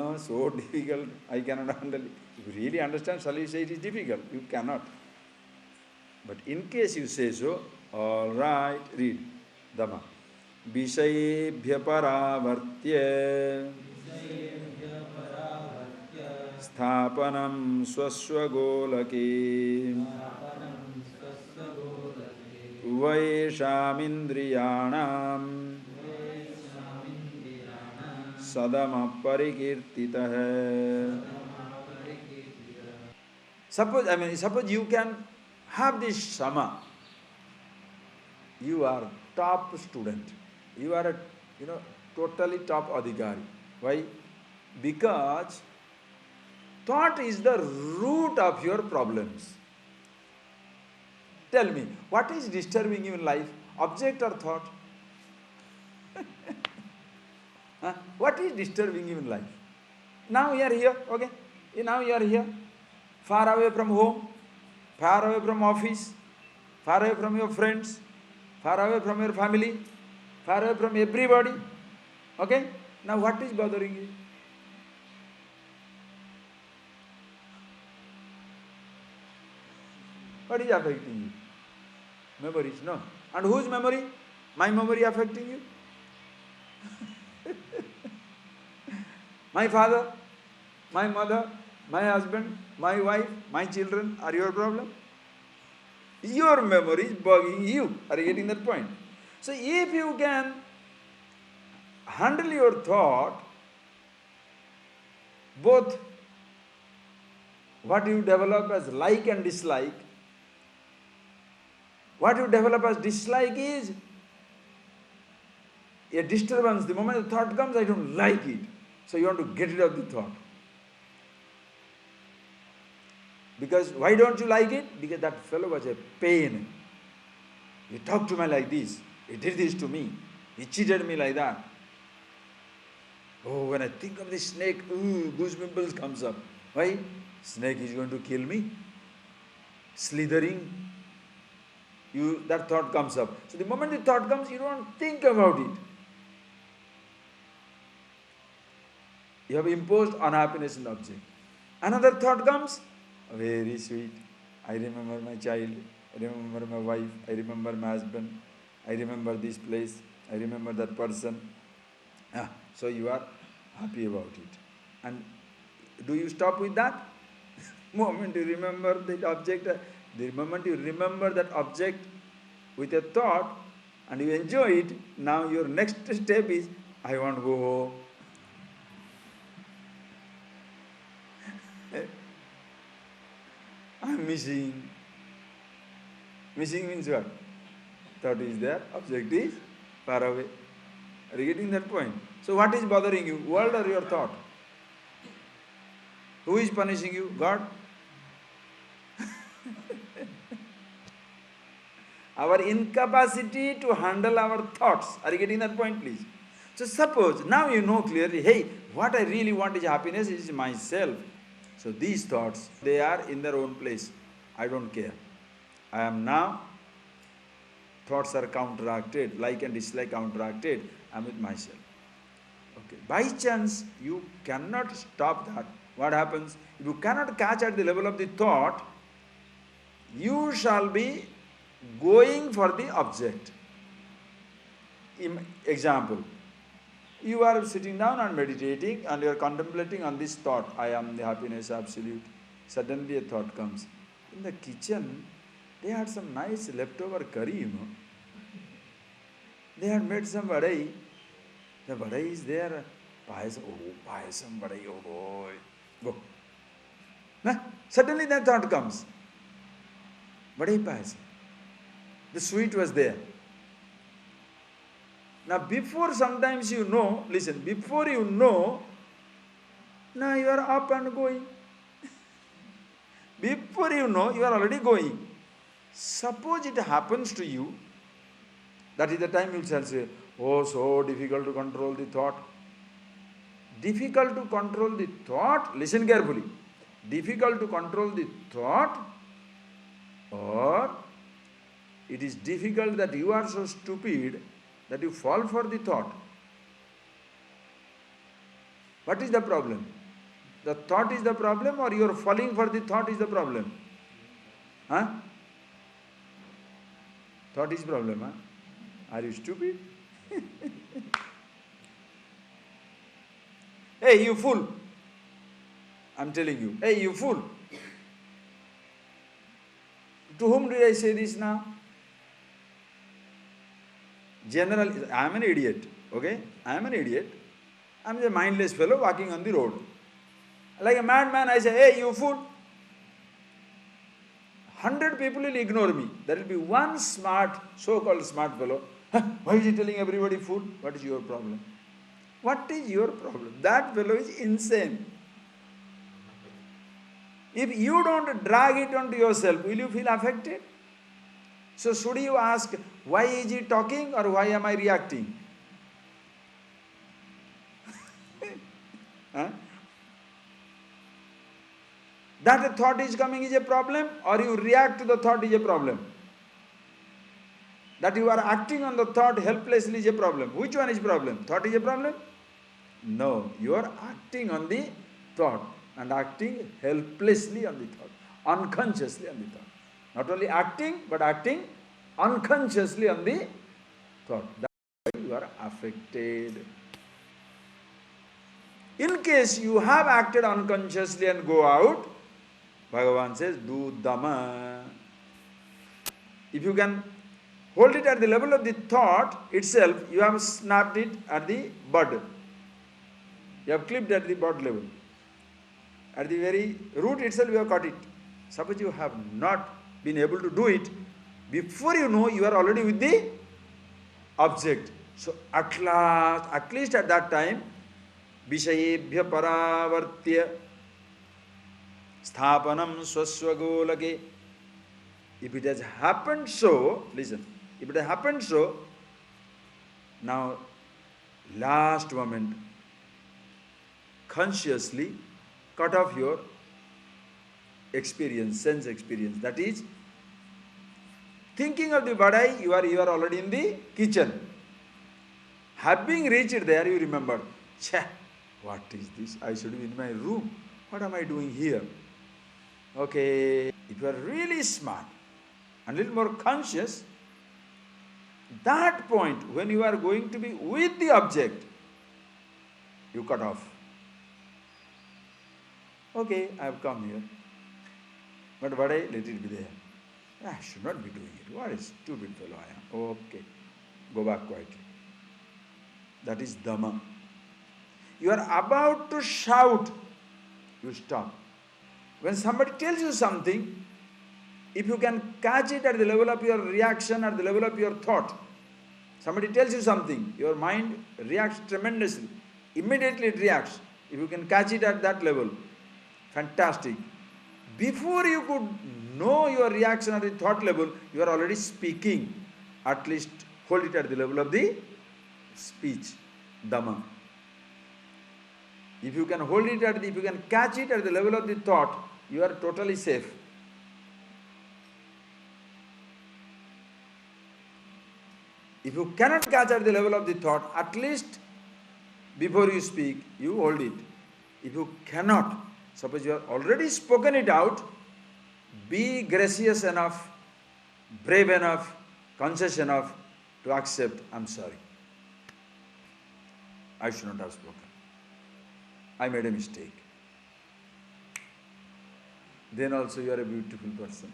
no, so difficult, I cannot handle it. If you really understand, shall you say it is difficult? You cannot. But in case you say so, all right, read. Dhamma. Vishayebhya paravartya sthapanam swaswagolake vaishamindriyanam sadama parikirtitah. Suppose you can have this sama. You are top student. You are a, totally top adhikari. Why? Because thought is the root of your problems. Tell me, what is disturbing you in life? Object or thought? What is disturbing you in life? Now you are here, okay? Now you are here, far away from home, far away from office, far away from your friends, far away from your family, far away from everybody. Okay? Now what is bothering you? What is affecting you? Memories, no. And whose memory? My memory affecting you? My father, my mother, my husband, my wife, my children are your problem? Your memory is bugging you. Are you getting that point? So if you can handle your thought, both what you develop as like and dislike, what you develop as dislike is a disturbance. The moment the thought comes, I don't like it. So you want to get rid of the thought. Because why don't you like it? Because that fellow was a pain. He talked to me like this. He did this to me. He cheated me like that. Oh, when I think of the snake, goosebumps comes up. Why? Snake is going to kill me. Slithering. That thought comes up. So the moment the thought comes, you don't think about it. You have imposed unhappiness in the object. Another thought comes, very sweet. I remember my child. I remember my wife. I remember my husband. I remember this place. I remember that person. So you are happy about it. And do you stop with that? Moment you remember that object, the moment you remember that object with a thought and you enjoy it, now your next step is, I want to go home. I'm missing. Missing means what? Thought is there, object is far away. Are you getting that point? So what is bothering you? World or your thought? Who is punishing you? God? Our incapacity to handle our thoughts. Are you getting that point, please? So suppose, now you know clearly, hey, what I really want is happiness, is myself. So these thoughts, they are in their own place. I don't care. I am now, thoughts are counteracted, like and dislike counteracted, I am with myself. Okay. By chance, you cannot stop that. What happens? If you cannot catch at the level of the thought, you shall be going for the object. Example, you are sitting down and meditating and you are contemplating on this thought, I am the happiness absolute. Suddenly a thought comes. In the kitchen, they had some nice leftover curry, They had made some vadai. The vadai is there. Payasam, payasam, vadai, boy. Go. Suddenly that thought comes. Vadai payasam. The sweet was there. Now before sometimes you know, listen, before you know, now you are up and going. Before you know, you are already going. Suppose it happens to you, that is the time you shall say, oh, so difficult to control the thought. Difficult to control the thought, listen carefully. Difficult to control the thought, or it is difficult that you are so stupid that you fall for the thought. What is the problem? The thought is the problem, or you are falling for the thought is the problem? Huh? Thought is problem, huh? Are you stupid? Hey, you fool! I'm telling you, hey, you fool! To whom did I say this now? General, I am an idiot, okay? I am an idiot. I am a mindless fellow walking on the road. Like a madman, I say, hey, you fool! 100 people will ignore me. There will be one smart, so-called smart fellow. Why is he telling everybody fool? What is your problem? What is your problem? That fellow is insane. If you don't drag it onto yourself, will you feel affected? So should you ask, why is he talking or why am I reacting? Huh? That a thought is coming is a problem, or you react to the thought is a problem? That you are acting on the thought helplessly is a problem. Which one is problem? Thought is a problem? No, you are acting on the thought and acting helplessly on the thought, unconsciously on the thought. Not only acting, but acting unconsciously on the thought. That's why you are affected. In case you have acted unconsciously and go out, Bhagavan says, do Dhamma. If you can hold it at the level of the thought itself, you have snapped it at the bud. You have clipped at the bud level. At the very root itself, you have cut it. Suppose you have not been able to do it, before you know, you are already with the object. So at last, at least at that time, Vishayebhya paravartya sthapanam swaswagolake. If it has happened so, listen, if it has happened so, now last moment, consciously cut off your experience, sense experience. That is, thinking of the badai, you are already in the kitchen. Having reached there, you remember, Chah, what is this? I should be in my room. What am I doing here? Okay, if you are really smart and a little more conscious, that point when you are going to be with the object, you cut off. Okay, I have come here. But badai, let it be there. I should not be doing it. What a stupid fellow I am. Okay, go back quietly. That is Dhamma. You are about to shout, you stop. When somebody tells you something, if you can catch it at the level of your reaction, at the level of your thought, somebody tells you something, your mind reacts tremendously. Immediately it reacts. If you can catch it at that level, fantastic. Before you could know your reaction at the thought level, you are already speaking. At least hold it at the level of the speech, Dhamma. If you can hold it at the, if you can catch it at the level of the thought, you are totally safe. If you cannot catch at the level of the thought, at least before you speak, you hold it. If you cannot, suppose you have already spoken it out, be gracious enough, brave enough, conscious enough to accept, I'm sorry. I should not have spoken. I made a mistake. Then also you are a beautiful person.